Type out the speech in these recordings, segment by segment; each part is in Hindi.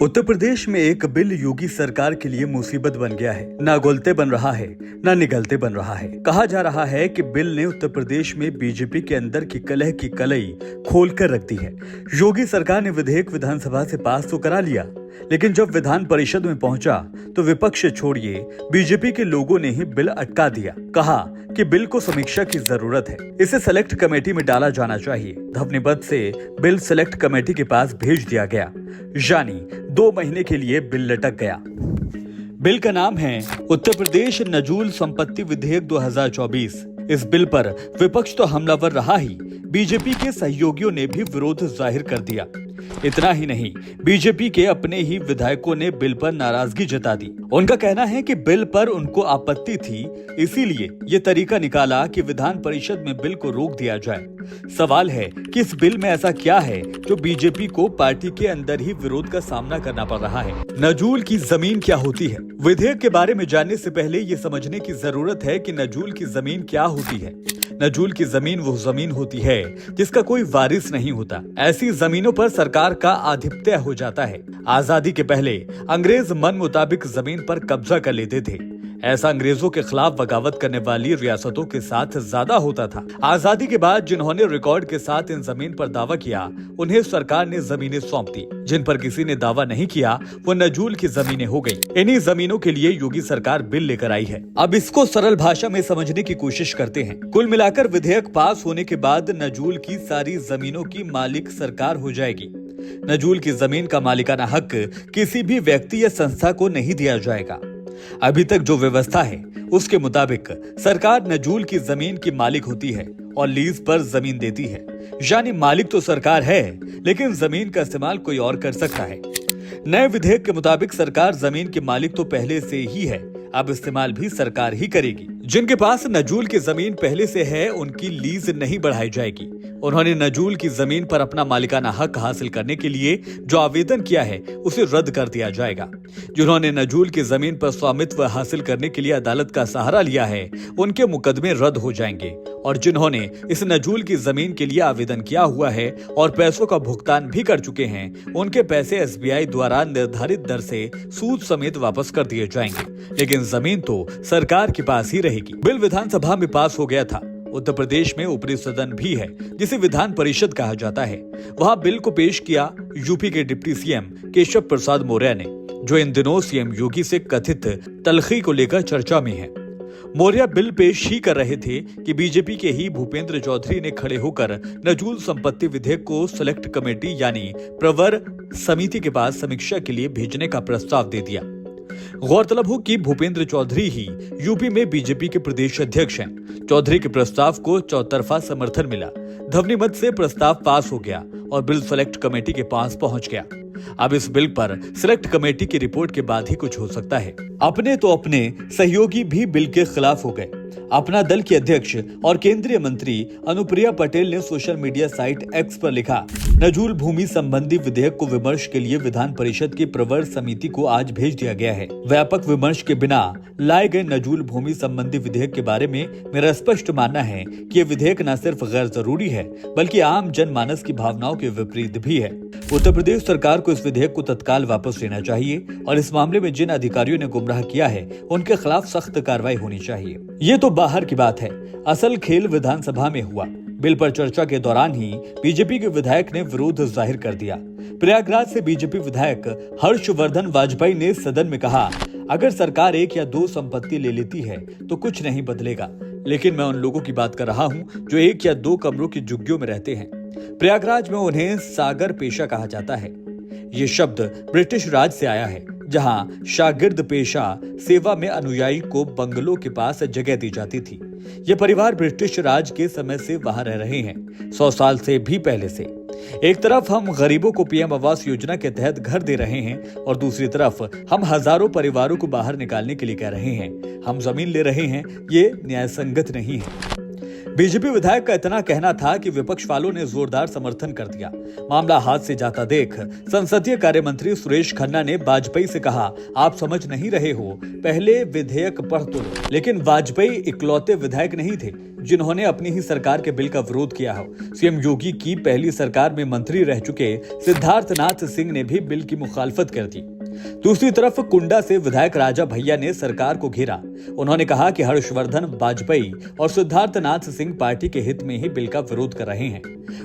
उत्तर प्रदेश में एक बिल योगी सरकार के लिए मुसीबत बन गया है। ना गोलते बन रहा है, ना निगलते बन रहा है। कहा जा रहा है कि बिल ने उत्तर प्रदेश में बीजेपी के अंदर की कलह की कलई खोल कर रख दी है। योगी सरकार ने विधेयक विधानसभा से पास तो करा लिया, लेकिन जब विधान परिषद में पहुंचा तो विपक्ष छोड़िए बीजेपी के लोगों ने ही बिल अटका दिया। कहा कि बिल को समीक्षा की जरूरत है, इसे सेलेक्ट कमेटी में डाला जाना चाहिए। ध्वनिमत से बिल सेलेक्ट कमेटी के पास भेज दिया गया, यानी 2 महीने के लिए बिल लटक गया। बिल का नाम है उत्तर प्रदेश नजूल संपत्ति विधेयक 2024। इस बिल पर विपक्ष तो हमलावर रहा ही, बीजेपी के सहयोगियों ने भी विरोध जाहिर कर दिया। इतना ही नहीं, बीजेपी के अपने ही विधायकों ने बिल पर नाराजगी जता दी। उनका कहना है कि बिल पर उनको आपत्ति थी, इसीलिए ये तरीका निकाला कि विधान परिषद में बिल को रोक दिया जाए। सवाल है कि इस बिल में ऐसा क्या है जो बीजेपी को पार्टी के अंदर ही विरोध का सामना करना पड़ रहा है। नजूल की जमीन क्या होती है? विधेयक के बारे में जानने से पहले ये समझने की जरूरत है कि नजूल की जमीन क्या होती है। नजूल की जमीन वो जमीन होती है जिसका कोई वारिस नहीं होता। ऐसी जमीनों पर सरकार का आधिपत्य हो जाता है। आजादी के पहले अंग्रेज मन मुताबिक जमीन पर कब्जा कर लेते थे। ऐसा अंग्रेजों के खिलाफ बगावत करने वाली रियासतों के साथ ज्यादा होता था। आजादी के बाद जिन्होंने रिकॉर्ड के साथ इन जमीन पर दावा किया, उन्हें सरकार ने जमीनें सौंप दी। जिन पर किसी ने दावा नहीं किया, वो नजूल की जमीनें हो गई। इन्हीं जमीनों के लिए योगी सरकार बिल लेकर आई है। अब इसको सरल भाषा में समझने की कोशिश करते हैं। कुल मिलाकर विधेयक पास होने के बाद नजूल की सारी जमीनों की मालिक सरकार हो जाएगी। नजूल की जमीन का मालिकाना हक किसी भी व्यक्ति या संस्था को नहीं दिया जाएगा। अभी तक जो व्यवस्था है उसके मुताबिक सरकार नजूल की जमीन की मालिक होती है और लीज पर जमीन देती है, यानी मालिक तो सरकार है, लेकिन जमीन का इस्तेमाल कोई और कर सकता है। नए विधेयक के मुताबिक सरकार जमीन के मालिक तो पहले से ही है, अब इस्तेमाल भी सरकार ही करेगी। जिनके पास नजूल की जमीन पहले से है, उनकी लीज नहीं बढ़ाई जाएगी। उन्होंने नजूल की जमीन पर अपना मालिकाना हक हासिल करने के लिए जो आवेदन किया है उसे रद्द कर दिया जाएगा। जिन्होंने नजूल की जमीन पर स्वामित्व हासिल करने के लिए अदालत का सहारा लिया है, उनके मुकदमे रद्द हो जाएंगे। और जिन्होंने इस नजूल की जमीन के लिए आवेदन किया हुआ है और पैसों का भुगतान भी कर चुके हैं, उनके पैसे SBI द्वारा निर्धारित दर से सूद समेत वापस कर दिए जाएंगे। लेकिन जमीन तो सरकार के पास ही रहेगी। बिल विधानसभा में पास हो गया था। उत्तर प्रदेश में ऊपरी सदन भी है, जिसे विधान परिषद कहा जाता है। वहां बिल को पेश किया यूपी के डिप्टी CM केशव प्रसाद मौर्य ने, जो इन दिनों CM योगी से कथित तलखी को लेकर चर्चा में है। मौर्य बिल पेश ही कर रहे थे कि बीजेपी के ही भूपेंद्र चौधरी ने खड़े होकर नजूल संपत्ति विधेयक को सेलेक्ट कमेटी यानी प्रवर समिति के पास समीक्षा के लिए भेजने का प्रस्ताव दे दिया। गौरतलब हो कि भूपेंद्र चौधरी ही यूपी में बीजेपी के प्रदेश अध्यक्ष हैं। चौधरी के प्रस्ताव को चौतरफा समर्थन मिला। ध्वनिमत से प्रस्ताव पास हो गया और बिल सेलेक्ट कमेटी के पास पहुंच गया। अब इस बिल पर सेलेक्ट कमेटी की रिपोर्ट के बाद ही कुछ हो सकता है। अपने तो अपने सहयोगी भी बिल के खिलाफ हो गए। अपना दल की अध्यक्ष और केंद्रीय मंत्री अनुप्रिया पटेल ने सोशल मीडिया साइट X पर लिखा, नजूल भूमि संबंधी विधेयक को विमर्श के लिए विधान परिषद की प्रवर समिति को आज भेज दिया गया है। व्यापक विमर्श के बिना लाए गए नजूल भूमि संबंधी विधेयक के बारे में मेरा स्पष्ट मानना है कि ये विधेयक न सिर्फ गैर जरूरी है, बल्कि आम जनमानस की भावनाओं के विपरीत भी है। उत्तर प्रदेश सरकार को इस विधेयक को तत्काल वापस लेना चाहिए और इस मामले में जिन अधिकारियों ने गुमराह किया है, उनके खिलाफ सख्त कार्रवाई होनी चाहिए। ये तो बाहर की बात है, असल खेल विधानसभा में हुआ। बिल पर चर्चा के दौरान ही बीजेपी के विधायक ने विरोध जाहिर कर दिया। प्रयागराज से बीजेपी विधायक हर्षवर्धन वाजपेयी ने सदन में कहा, अगर सरकार 1 या 2 संपत्ति ले लेती है तो कुछ नहीं बदलेगा, लेकिन मैं उन लोगों की बात कर रहा हूं जो 1 या 2 कमरों की झुग्गियों में रहते हैं। प्रयागराज में उन्हें सागर पेशा कहा जाता है। ये शब्द ब्रिटिश राज से आया है, जहां शागिर्द पेशा सेवा में अनुयायी को बंगलों के पास जगह दी जाती थी। ये परिवार ब्रिटिश राज के समय से वहां रह रहे हैं, 100 साल से भी पहले से। एक तरफ हम गरीबों को PM आवास योजना के तहत घर दे रहे हैं और दूसरी तरफ हम हजारों परिवारों को बाहर निकालने के लिए कह रहे हैं। हम जमीन ले रहे हैं, ये न्याय संगत नहीं है। बीजेपी विधायक का इतना कहना था कि विपक्ष वालों ने जोरदार समर्थन कर दिया। मामला हाथ से जाता देख संसदीय कार्य मंत्री सुरेश खन्ना ने वाजपेयी से कहा, आप समझ नहीं रहे हो, पहले विधेयक पढ़ तो लो। लेकिन वाजपेयी इकलौते विधायक नहीं थे जिन्होंने अपनी ही सरकार के बिल का विरोध किया हो। सीएम योगी की पहली सरकार में मंत्री रह चुके सिद्धार्थनाथ सिंह ने भी बिल की मुखालफत कर दी। दूसरी तरफ कुंडा से विधायक राजा भैया ने सरकार को घेरा। उन्होंने कहा कि हर्षवर्धन, वाजपेयी और सिद्धार्थनाथ सिंह पार्टी के हित में ही बिल का विरोध कर रहे हैं।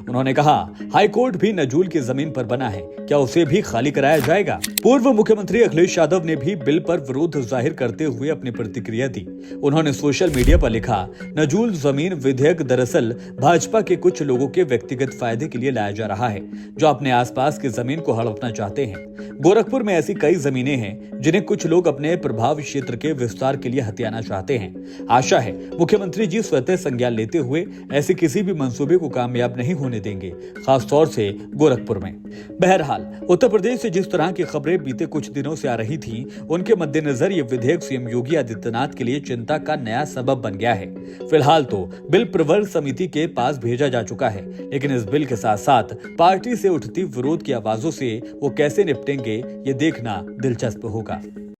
उन्होंने कहा, हाईकोर्ट भी नजूल की जमीन पर बना है, क्या उसे भी खाली कराया जाएगा? पूर्व मुख्यमंत्री अखिलेश यादव ने भी बिल पर विरोध जाहिर करते हुए अपनी प्रतिक्रिया दी। उन्होंने सोशल मीडिया पर लिखा, नजूल जमीन विधेयक दरअसल भाजपा के कुछ लोगों के व्यक्तिगत फायदे के लिए लाया जा रहा है, जो अपने आसपास की जमीन को हड़पना चाहते हैं। गोरखपुर में ऐसी कई जमीनें हैं जिन्हें कुछ लोग अपने प्रभाव क्षेत्र के विस्तार के लिए हथियाना चाहते हैं। आशा है मुख्यमंत्री जी स्वतः संज्ञान लेते हुए ऐसे किसी भी मंसूबे को कामयाब नहीं होने देंगे, खास तौर से गोरखपुर में। बहरहाल उत्तर प्रदेश से जिस तरह की खबरें बीते कुछ दिनों से आ रही थी, उनके मद्देनजर ये विधेयक सीएम योगी आदित्यनाथ के लिए चिंता का नया सबब बन गया है। फिलहाल तो बिल प्रवर समिति के पास भेजा जा चुका है, लेकिन इस बिल के साथ साथ पार्टी से उठती विरोध की आवाजों से वो कैसे निपटेंगे, ये देखना दिलचस्प होगा।